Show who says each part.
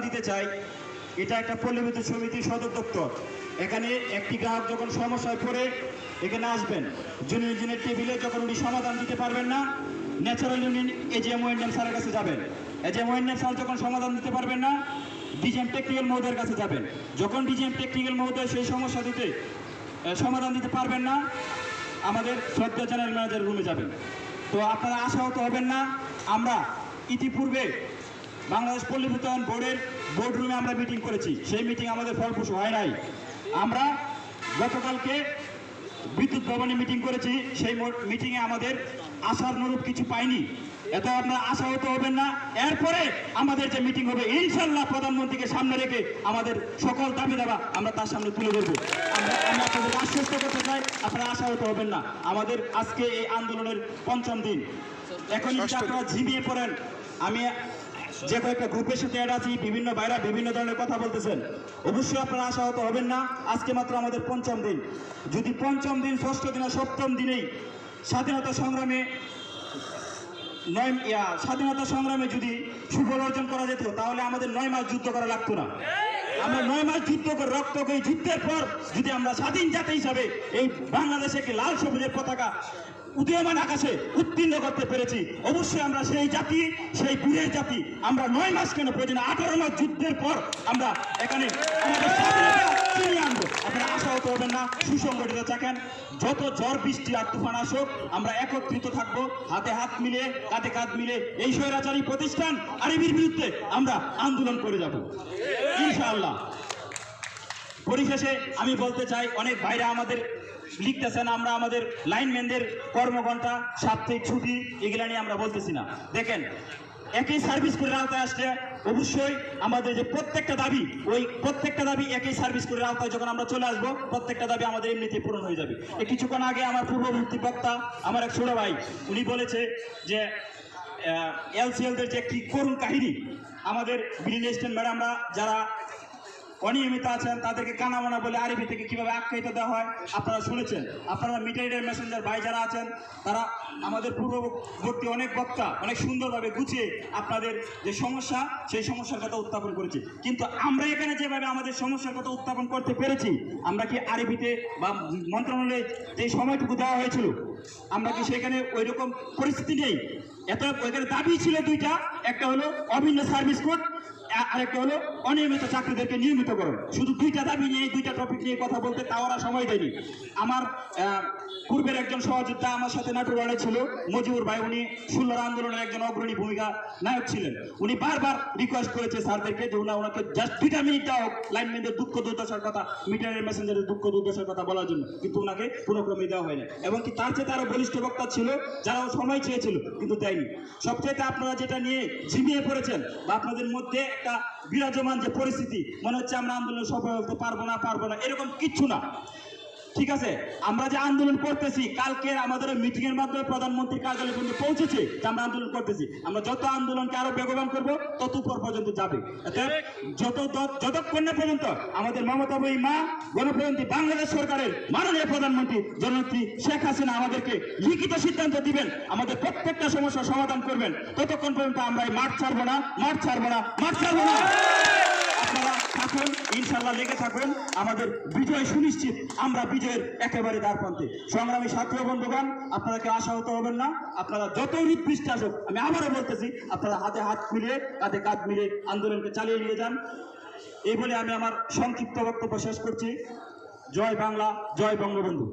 Speaker 1: দিতে চাই, এটা একটা পল্লী বিদ্যুৎ সমিতির সদর দপ্তর। এখানে একটি গ্রাহক যখন সমস্যায় পড়ে এখানে আসবেন, ইঞ্জিনের টেবিলে যখন উনি সমাধান দিতে পারবেন না, ন্যাচারাল ইউনিয়ন এজিএম ওএনএম স্যারের কাছে যাবেন। এজিএম ওএনএম স্যার যখন সমাধান দিতে পারবেন না, ডিজিএম টেকনিক্যাল মহোদয়ের কাছে যাবেন। যখন ডিজিএম টেকনিক্যাল মহোদয় সেই সমস্যা সমাধান দিতে পারবেন না, আমাদের শ্রদ্ধা জেনারেল ম্যানেজার রুমে যাবেন। তো আপনারা আশাহত হবেন না। আমরা ইতিপূর্বে বাংলাদেশ পল্লী বিদ্যুৎ বোর্ডের বোর্ড রুমে আমরা মিটিং করেছি, সেই মিটিং আমাদের ফলপ্রসূ হয় নাই। আমরা গতকালকে বিদ্যুৎ ভবনে মিটিং করেছি, সেই মিটিংয়ে আমাদের আশার অনুরূপ কিছু পাইনি। এত আপনারা আশাহত হবেন না। এরপরে আমাদের যে মিটিং হবে, ইনশাল্লাহ প্রধানমন্ত্রীকে সামনে রেখে আমাদের সকল দাবি দাবা আমরা তার সামনে তুলে ধরবো। আমি আপনাদের আশ্বস্ত করতে চাই, আপনারা আশাহত হবেন না। আমাদের আজকে এই আন্দোলনের ৫ম দিন। এখন যদি আপনারা ঝিমিয়ে পড়েন, আমি যে কয়েকটা গ্রুপের সাথে অ্যাড আছি, বিভিন্ন বাইরা বিভিন্ন ধরনের কথা বলতেছেন, অবশ্যই আপনারা আশাহত হবেন না। আজকে মাত্র আমাদের ৫ম দিন। যদি ৫ম দিন, ৬ষ্ঠ দিন আর ৭ম দিনেই স্বাধীনতা সংগ্রামে যদি সুফল অর্জন করা যেত, তাহলে আমাদের ৯ মাস যুদ্ধ করা লাগতো না। আমরা ৯ মাস যুদ্ধ করে রক্তকে যুদ্ধের পর যদি আমরা স্বাধীন জাতি হিসাবে এই বাংলাদেশে একটি লাল সবুজের পতাকা উদীয়মান আকাশে উত্তীর্ণ করতে পেরেছি, অবশ্যই আমরা সেই জাতি, সেই বীরের জাতি। আমরা ৯ মাস কেন, প্রয়োজনে ১৮ মাস যুদ্ধের পর আমরা এখানে আমাদের স্বাধীনতা ফিরিয়ে আনবো। আপনারা আশাহত হবেন না, সুসংগঠিত থাকেন। যত ঝড় বৃষ্টি আর তুফান আসুক, আমরা একত্রিত থাকবো, হাতে হাত মিলে, কাঁধে কাঁধ মিলে এই স্বৈরাচারী প্রতিষ্ঠান আরবির বিরুদ্ধে আমরা আন্দোলন করে যাব ইনশাআল্লাহ। পরিশেষে আমি বলতে চাই, অনেক ভাইরা আমাদের লিখতেছেন, আমরা আমাদের লাইনম্যানদের কর্মঘণ্টা, সাপ্তাহিক ছুটি, এগুলা নিয়ে আমরা বলতেছি না। দেখেন, একই সার্ভিস কোডের আওতায় আসলে অবশ্যই আমাদের যে প্রত্যেকটা দাবি, ওই প্রত্যেকটা দাবি একই সার্ভিস কোডের আওতায় যখন আমরা চলে আসবো, প্রত্যেকটা দাবি আমাদের এমনিতে পূরণ হয়ে যাবে। কিছুক্ষণ আগে আমার পূর্ববর্তী বক্তা, আমার এক ছোট ভাই, উনি বলেছে যে এলসিএলদের যে একটি করুণ কাহিনী, আমাদের ব্রিলিয়েস্টেন ম্যাডামরা যারা অনিয়মিত আছেন তাদেরকে কানামানা বলে আরবি থেকে কিভাবে আখ্যায়িত দেওয়া হয় আপনারা শুনেছেন। আপনারা মিটারের মেসেঞ্জার ভাই যারা আছেন, তারা আমাদের পূর্ববর্তী অনেক বক্তা অনেক সুন্দরভাবে গুছিয়ে আপনাদের যে সমস্যা, সেই সমস্যার কথা উত্থাপন করেছি। কিন্তু আমরা এখানে যেভাবে আমাদের সমস্যার কথা উত্থাপন করতে পেরেছি, আমরা কি আরবিতে বা মন্ত্রণালয়ে যে সময়টুকু দেওয়া হয়েছিল, আমরা কি সেখানে ওই রকম পরিস্থিতি নেই? ওইখানে দাবি ছিল দুইটা, একটা হলো অভিন্ন সার্ভিস কোড, আরেকটা হলো অনিয়মিত চাকরিদেরকে নিয়মিতকরণ। শুধু দুইটা দাবি নিয়ে, দুইটা টপিক নিয়ে কথা বলতে তাও ওরা সময় দেয়নি। আমার পূর্বের একজন সহযোদ্ধা আমার সাথে নাটুরালে ছিল, মজিবুর ভাই, উনি 16 আন্দোলনের একজন অগ্রণী ভূমিকা নায়ক ছিলেন। উনি বারবার রিকোয়েস্ট করেছে স্যারদেরকে যে ওনাকে জাস্ট 2টা মিনিট দেওয়া হোক লাইনম্যানদের দুঃখ দুর্দশার কথা, মিটারের মেসেঞ্জারের দুঃখ দুর্দশার কথা বলার জন্য, কিন্তু ওনাকে পুনঃক্রমে দেওয়া হয় না। এবং কি তার চেয়ে আরো বলিষ্ঠ বক্তা ছিল যারাও সময় চেয়েছিল, কিন্তু দেয়নি। সবচেয়ে আপনারা যেটা নিয়ে ঝিমিয়ে পড়েছেন বা আপনাদের মধ্যে একটা বিরাজমান যে পরিস্থিতি, মনে হচ্ছে আমরা আন্দোলন সফল হতে পারবো না, এরকম কিচ্ছু না। ঠিক আছে, আমরা যে আন্দোলন করতেছি, কালকে আমাদের মিটিং এর মাধ্যমে প্রধানমন্ত্রীর কার্যালয় পর্যন্ত পৌঁছেছে যে আমরা আন্দোলন করতেছি। আমরা যত আন্দোলনকে আরো বেগবান করবো, তত উপর পর্যন্ত যাবে। যতক্ষণ না পর্যন্ত আমাদের মমতা বই মা, গণপ্রজাতন্ত্রী বাংলাদেশ সরকারের মাননীয় প্রধানমন্ত্রী জননেত্রী শেখ হাসিনা আমাদেরকে লিখিত সিদ্ধান্ত দিবেন, আমাদের প্রত্যেকটা সমস্যার সমাধান করবেন, ততক্ষণ পর্যন্ত আমরা এই মাঠ ছাড়বো না। আপনারা থাকুন, ইনশাল্লাহ লেগে থাকুন, আমাদের বিজয় সুনিশ্চিত। আমরা বিজয়ের একেবারে দ্বারপ্রান্তে। সংগ্রামী ছাত্র বন্ধুগণ, আপনারা কেউ আশাহত হবেন না। আপনারা যতই নির্দিষ্ট আসুক, আমি আবারও বলতেছি, আপনারা হাতে হাত মিলিয়ে, কাঁধে কাঁধ মিলিয়ে আন্দোলনকে চালিয়ে নিয়ে যান। এই বলে আমি আমার সংক্ষিপ্ত বক্তব্য শেষ করছি। জয় বাংলা, জয় বঙ্গবন্ধু।